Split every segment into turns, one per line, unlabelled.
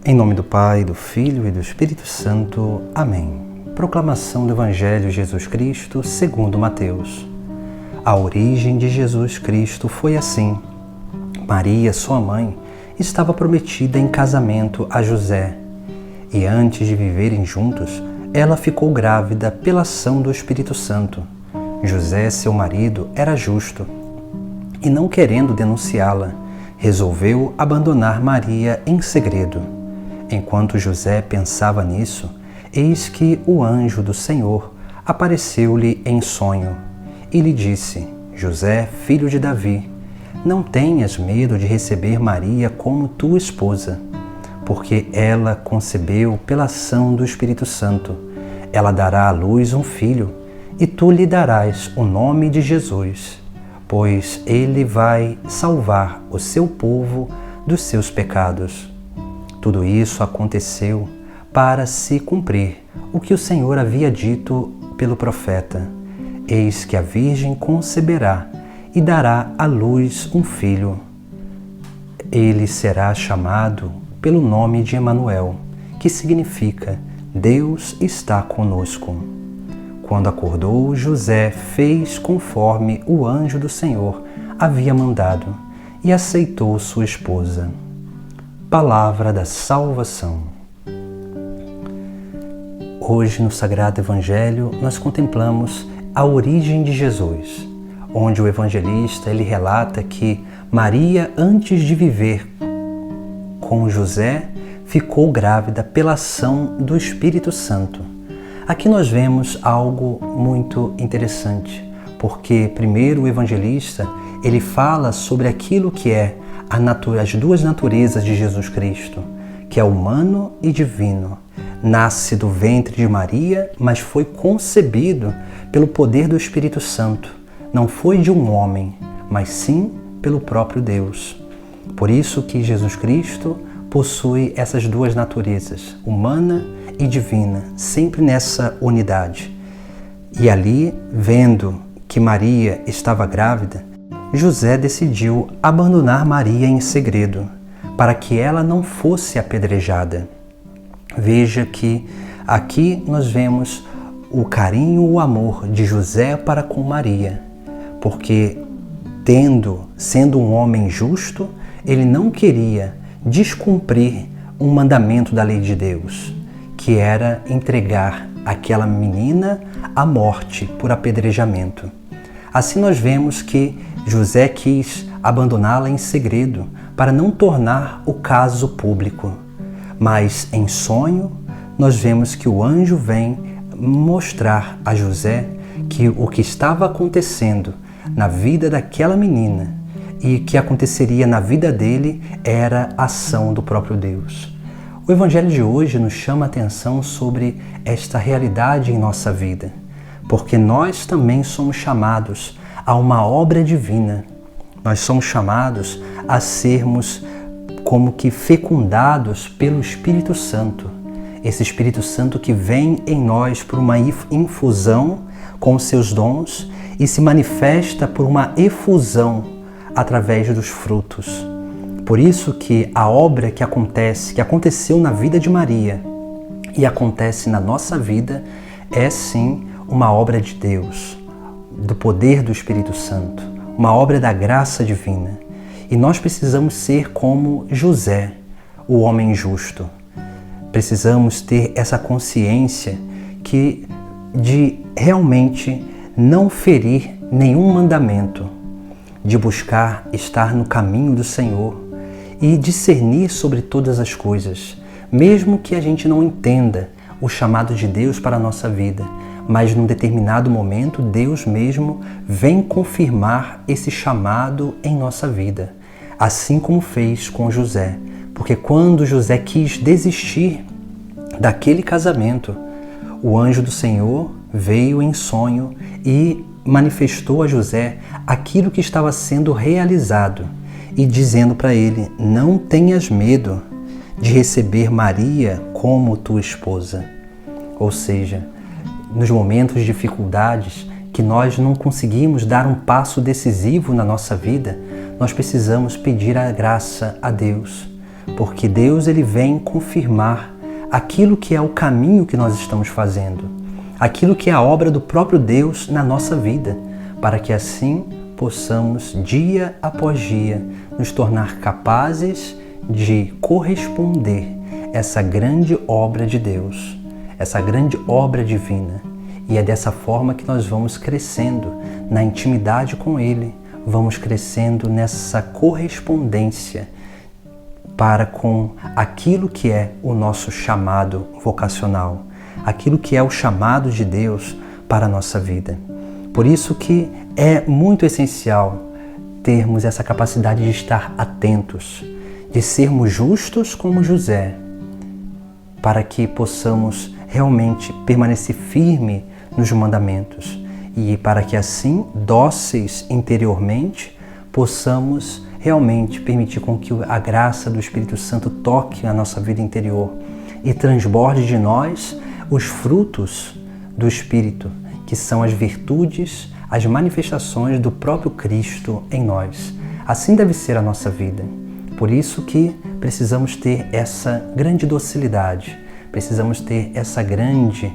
Em nome do Pai, do Filho e do Espírito Santo. Amém. Proclamação do Evangelho de Jesus Cristo segundo Mateus. A origem de Jesus Cristo foi assim. Maria, sua mãe, estava prometida em casamento a José, e antes de viverem juntos, ela ficou grávida pela ação do Espírito Santo. José, seu marido, era justo, e não querendo denunciá-la, resolveu abandonar Maria em segredo. Enquanto José pensava nisso, eis que o anjo do Senhor apareceu-lhe em sonho e lhe disse: José, filho de Davi, não tenhas medo de receber Maria como tua esposa, porque ela concebeu pela ação do Espírito Santo. Ela dará à luz um filho, e tu lhe darás o nome de Jesus, pois ele vai salvar o seu povo dos seus pecados. Tudo isso aconteceu para se cumprir o que o Senhor havia dito pelo profeta: eis que a Virgem conceberá e dará à luz um filho. Ele será chamado pelo nome de Emanuel, que significa Deus está conosco. Quando acordou, José fez conforme o anjo do Senhor havia mandado e aceitou sua esposa. Palavra da salvação. Hoje, no Sagrado Evangelho, nós contemplamos a origem de Jesus, onde o evangelista ele relata que Maria, antes de viver com José, ficou grávida pela ação do Espírito Santo. Aqui nós vemos algo muito interessante, porque primeiro o evangelista ele fala sobre aquilo que é as duas naturezas de Jesus Cristo, que é humano e divino. Nasce do ventre de Maria, mas foi concebido pelo poder do Espírito Santo. Não foi de um homem, mas sim pelo próprio Deus. Por isso que Jesus Cristo possui essas duas naturezas, humana e divina, sempre nessa unidade. E ali, vendo que Maria estava grávida, José decidiu abandonar Maria em segredo, para que ela não fosse apedrejada. Veja que aqui nós vemos o carinho, o amor de José para com Maria, porque sendo um homem justo, ele não queria descumprir um mandamento da lei de Deus, que era entregar aquela menina à morte por apedrejamento. Assim nós vemos que José quis abandoná-la em segredo para não tornar o caso público. Mas em sonho nós vemos que o anjo vem mostrar a José que o que estava acontecendo na vida daquela menina e que aconteceria na vida dele era a ação do próprio Deus. O Evangelho de hoje nos chama a atenção sobre esta realidade em nossa vida, porque nós também somos chamados a uma obra divina. Nós somos chamados a sermos como que fecundados pelo Espírito Santo. Esse Espírito Santo que vem em nós por uma infusão com os seus dons e se manifesta por uma efusão através dos frutos. Por isso que a obra que aconteceu na vida de Maria e acontece na nossa vida, é sim uma obra de Deus, do poder do Espírito Santo, uma obra da graça divina. E nós precisamos ser como José, o homem justo. Precisamos ter essa consciência de realmente não ferir nenhum mandamento, de buscar estar no caminho do Senhor e discernir sobre todas as coisas, mesmo que a gente não entenda o chamado de Deus para a nossa vida, mas num determinado momento Deus mesmo vem confirmar esse chamado em nossa vida, assim como fez com José, porque quando José quis desistir daquele casamento, o anjo do Senhor veio em sonho e manifestou a José aquilo que estava sendo realizado e dizendo para ele: não tenhas medo de receber Maria como tua esposa. Ou seja, nos momentos de dificuldades que nós não conseguimos dar um passo decisivo na nossa vida, nós precisamos pedir a graça a Deus. porque Deus ele vem confirmar aquilo que é o caminho que nós estamos fazendo, aquilo que é a obra do próprio Deus na nossa vida, para que assim possamos, dia após dia, nos tornar capazes de corresponder essa grande obra de Deus, essa grande obra divina. E é dessa forma que nós vamos crescendo na intimidade com Ele, vamos crescendo nessa correspondência para com aquilo que é o nosso chamado vocacional, aquilo que é o chamado de Deus para a nossa vida. Por isso que é muito essencial termos essa capacidade de estar atentos, de sermos justos como José, para que possamos realmente permanecer firme nos mandamentos e para que assim, dóceis interiormente, possamos realmente permitir com que a graça do Espírito Santo toque a nossa vida interior e transborde de nós os frutos do Espírito, que são as virtudes, as manifestações do próprio Cristo em nós. Assim deve ser a nossa vida. Por isso que precisamos ter essa grande docilidade, precisamos ter essa grande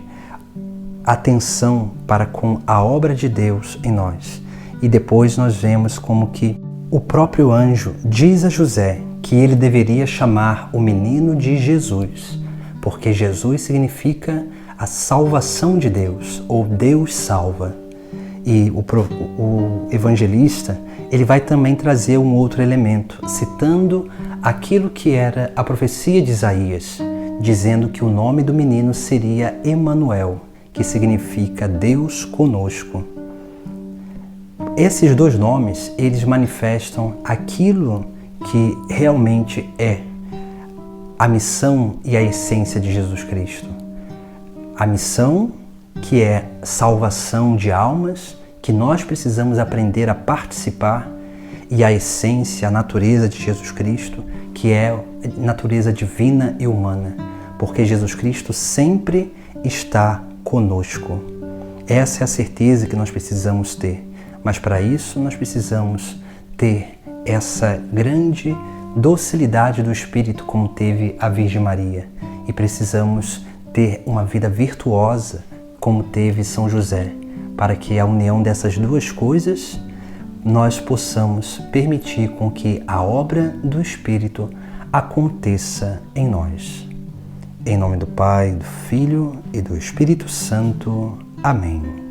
atenção para com a obra de Deus em nós. E depois nós vemos como que o próprio anjo diz a José que ele deveria chamar o menino de Jesus, porque Jesus significa a salvação de Deus, ou Deus salva. E o evangelista, ele vai também trazer um outro elemento, citando aquilo que era a profecia de Isaías, dizendo que o nome do menino seria Emanuel, que significa Deus conosco. Esses dois nomes, eles manifestam aquilo que realmente é a missão e a essência de Jesus Cristo. A missão, que é salvação de almas, que nós precisamos aprender a participar, e a essência, a natureza de Jesus Cristo, que é natureza divina e humana, porque Jesus Cristo sempre está conosco. Essa é a certeza que nós precisamos ter, mas para isso nós precisamos ter essa grande docilidade do Espírito como teve a Virgem Maria, e precisamos ter uma vida virtuosa como teve São José, para que a união dessas duas coisas nós possamos permitir com que a obra do Espírito aconteça em nós. Em nome do Pai, do Filho e do Espírito Santo. Amém.